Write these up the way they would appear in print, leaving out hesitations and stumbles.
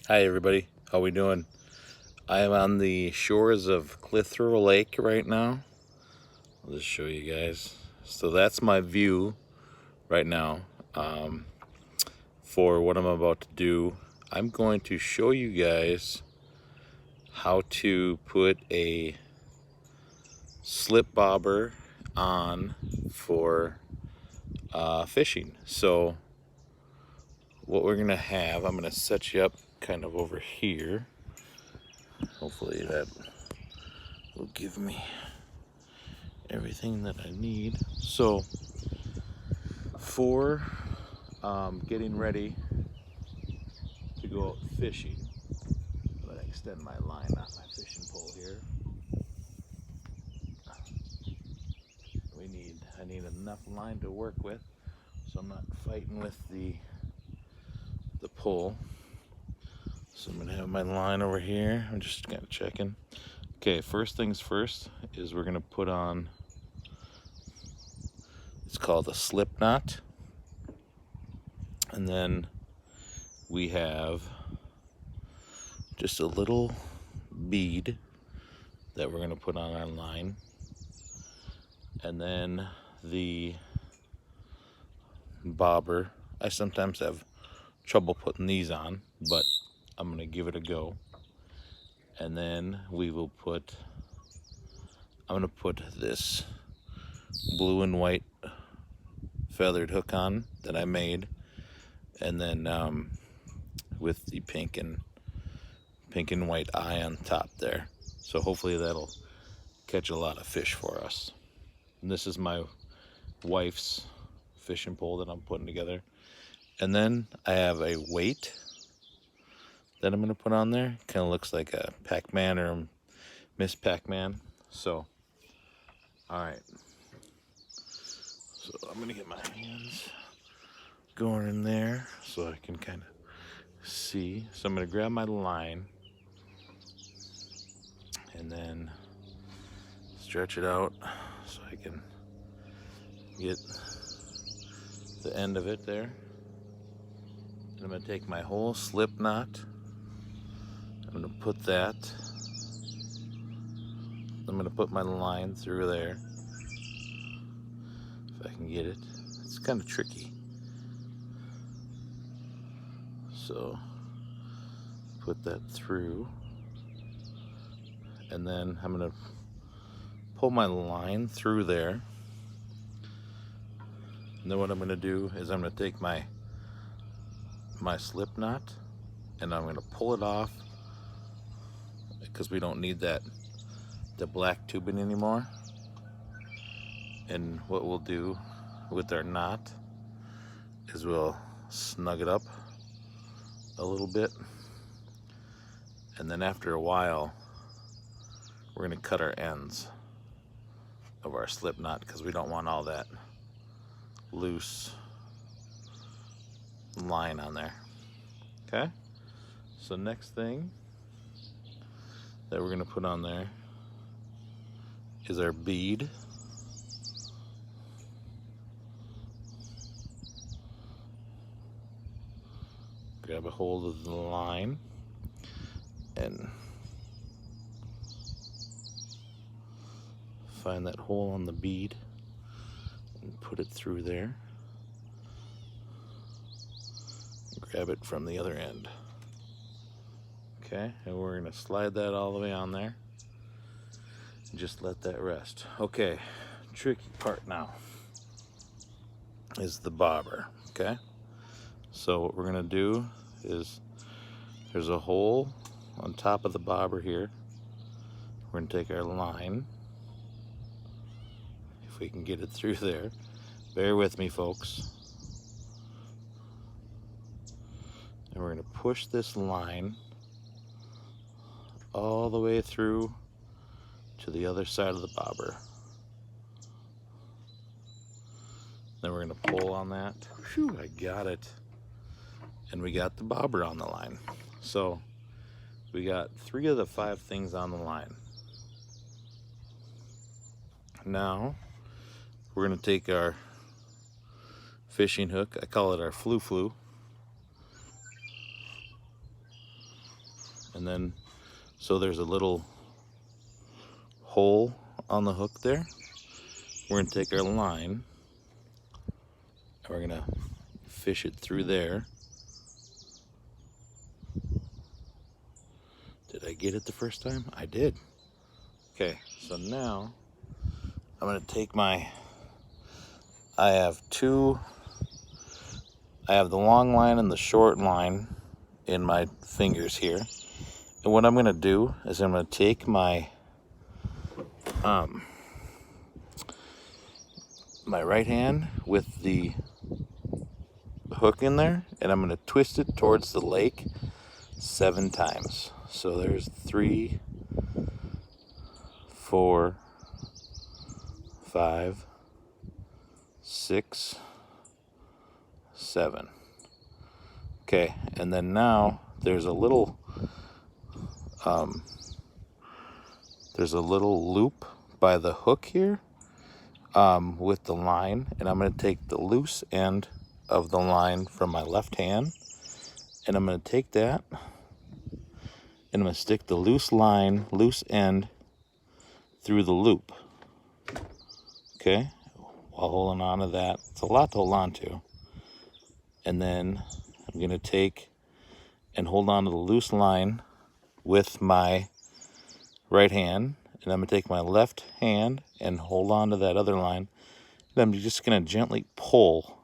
Hi everybody, how we doing? I am on the shores of Clitheroe Lake right now. I'll just show you guys. So that's my view right now um, for what I'm about to do. I'm going to show you guys how to put a slip bobber on for fishing. So what we're gonna have, I'm gonna set you up kind of over here. Hopefully that will give me everything that I need. So for getting ready to go out fishing, I'm gonna extend my line on my fishing pole here. I need enough line to work with, so I'm not fighting with the pole. So I'm gonna have my line over here. I'm just kind of checking. Okay, first things first is we're gonna put on. It's called a slip knot, and then we have just a little bead that we're gonna put on our line, and then the bobber. I sometimes have trouble putting these on, but I'm gonna give it a go. And then I'm gonna put this blue and white feathered hook on that I made, and then with the pink and white eye on top there. So hopefully that'll catch a lot of fish for us. And this is my wife's fishing pole that I'm putting together. And then I have a weight that I'm gonna put on there. Kind of looks like a Pac-Man or Miss Pac-Man. So, all right. So I'm gonna get my hands going in there so I can kind of see. So I'm gonna grab my line and then stretch it out so I can get the end of it there. And I'm gonna take my whole slip knot. I'm gonna put that. I'm gonna put my line through there if I can get it. It's kind of tricky. So put that through, and then I'm gonna pull my line through there. And then what I'm gonna do is I'm gonna take my slip knot and I'm gonna pull it off because we don't need the black tubing anymore. And what we'll do with our knot is we'll snug it up a little bit, and then after a while we're gonna cut our ends of our slip knot because we don't want all that loose line on there. Okay, so next thing that we're gonna put on there is our bead. Grab a hold of the line and find that hole on the bead and put it through there. Grab it from the other end. Okay, and we're gonna slide that all the way on there and just let that rest. Okay, tricky part now is the bobber. Okay, so what we're gonna do is there's a hole on top of the bobber here. We're gonna take our line, if we can get it through there. Bear with me, folks. And we're gonna push this line all the way through to the other side of the bobber. Then we're gonna pull on that. Whew, I got it. And we got the bobber on the line. So we got 3 of the 5 things on the line. Now we're gonna take our fishing hook. I call it our flu-flu. And then, so there's a little hole on the hook there. We're gonna take our line and we're gonna fish it through there. Did I get it the first time? I did. Okay, so now I'm gonna take I have the long line and the short line in my fingers here. And what I'm gonna do is I'm gonna take my right hand with the hook in there, and I'm gonna twist it towards the lake 7 times. So there's 3, 4, 5, 6, 7. Okay, and then now there's a little loop by the hook here with the line, and I'm going to take the loose end of the line from my left hand, and I'm going to take that and I'm going to stick the loose end through the loop. Okay, while holding on to that. It's a lot to hold on to. And then I'm going to take and hold on to the loose line with my right hand, and I'm going to take my left hand and hold on to that other line, and I'm just going to gently pull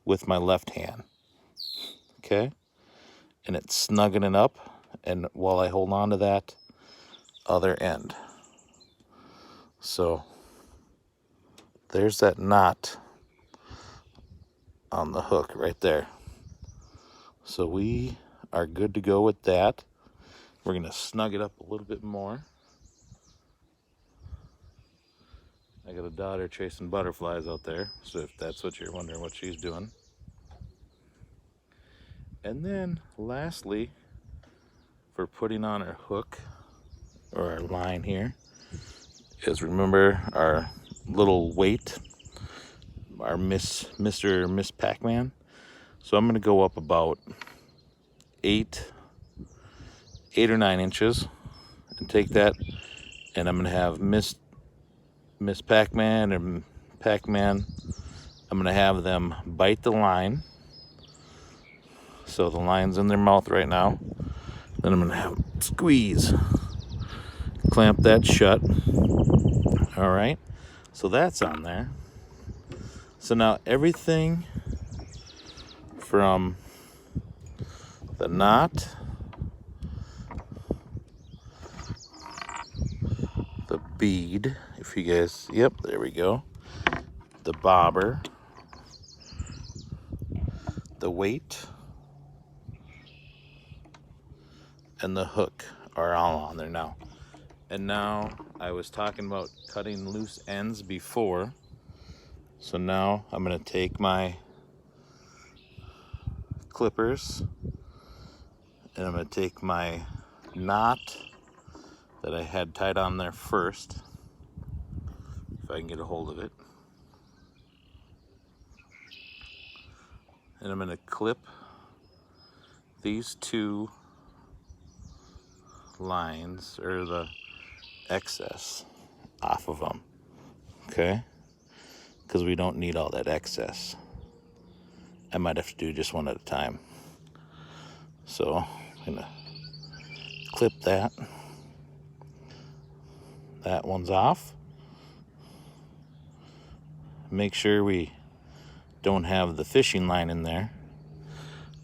with my left hand. Okay, and it's snugging it up, and while I hold on to that other end. So there's that knot on the hook right there. So we are good to go with that. We're going to snug it up a little bit more. I got a daughter chasing butterflies out there, so if that's what you're wondering what she's doing. And then lastly, for putting on our hook or our line here, is remember our little weight, our Mr. or Miss Pac-Man. So I'm going to go up about 8 or 9 inches and take that, and I'm going to have Miss Pac-Man or Pac-Man. I'm going to have them bite the line. So the line's in their mouth right now. Then I'm going to have them squeeze, clamp that shut. All right, so that's on there. So now everything from the knot, the bead, if you guys, yep, there we go, the bobber, the weight, and the hook are all on there now. And now I was talking about cutting loose ends before. So now I'm going to take my clippers and I'm going to take my knot that I had tied on there first, if I can get a hold of it. And I'm going to clip these 2 lines, or the excess, off of them. Okay? Because we don't need all that excess. I might have to do just one at a time. So I'm going to clip that. That one's off. Make sure we don't have the fishing line in there.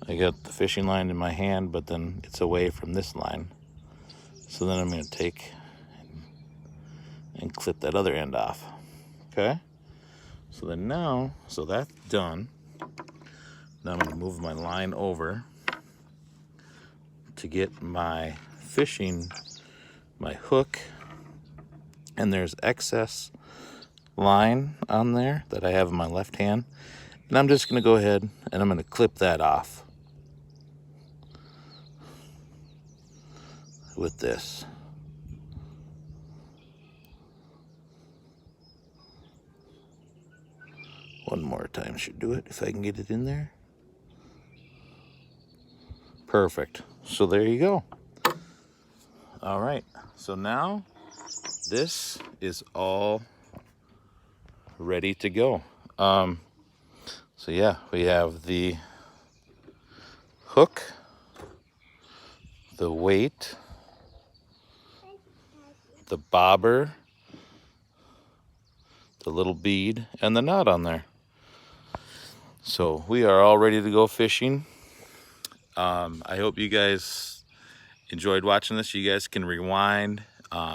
I got the fishing line in my hand, but then it's away from this line. So then I'm going to take and clip that other end off. Okay? So then now, so that's done. Now I'm going to move my line over to get my fishing, my hook, and there's excess line on there that I have in my left hand. And I'm just going to go ahead and I'm going to clip that off with this. One more time should do it, if I can get it in there. Perfect. So there you go. All right, so now this is all ready to go. So yeah, we have the hook, the weight, the bobber, the little bead, and the knot on there. So we are all ready to go fishing. I hope you guys enjoyed watching this. You guys can rewind,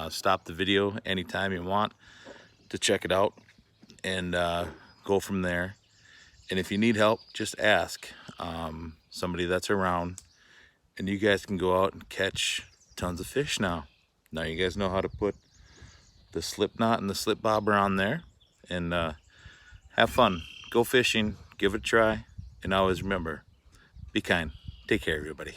stop the video anytime you want to check it out, and go from there. And if you need help, just ask somebody that's around, and you guys can go out and catch tons of fish now. Now you guys know how to put the slip knot and the slip bobber on there, and have fun. Go fishing, give it a try, and always remember, be kind. Take care, everybody.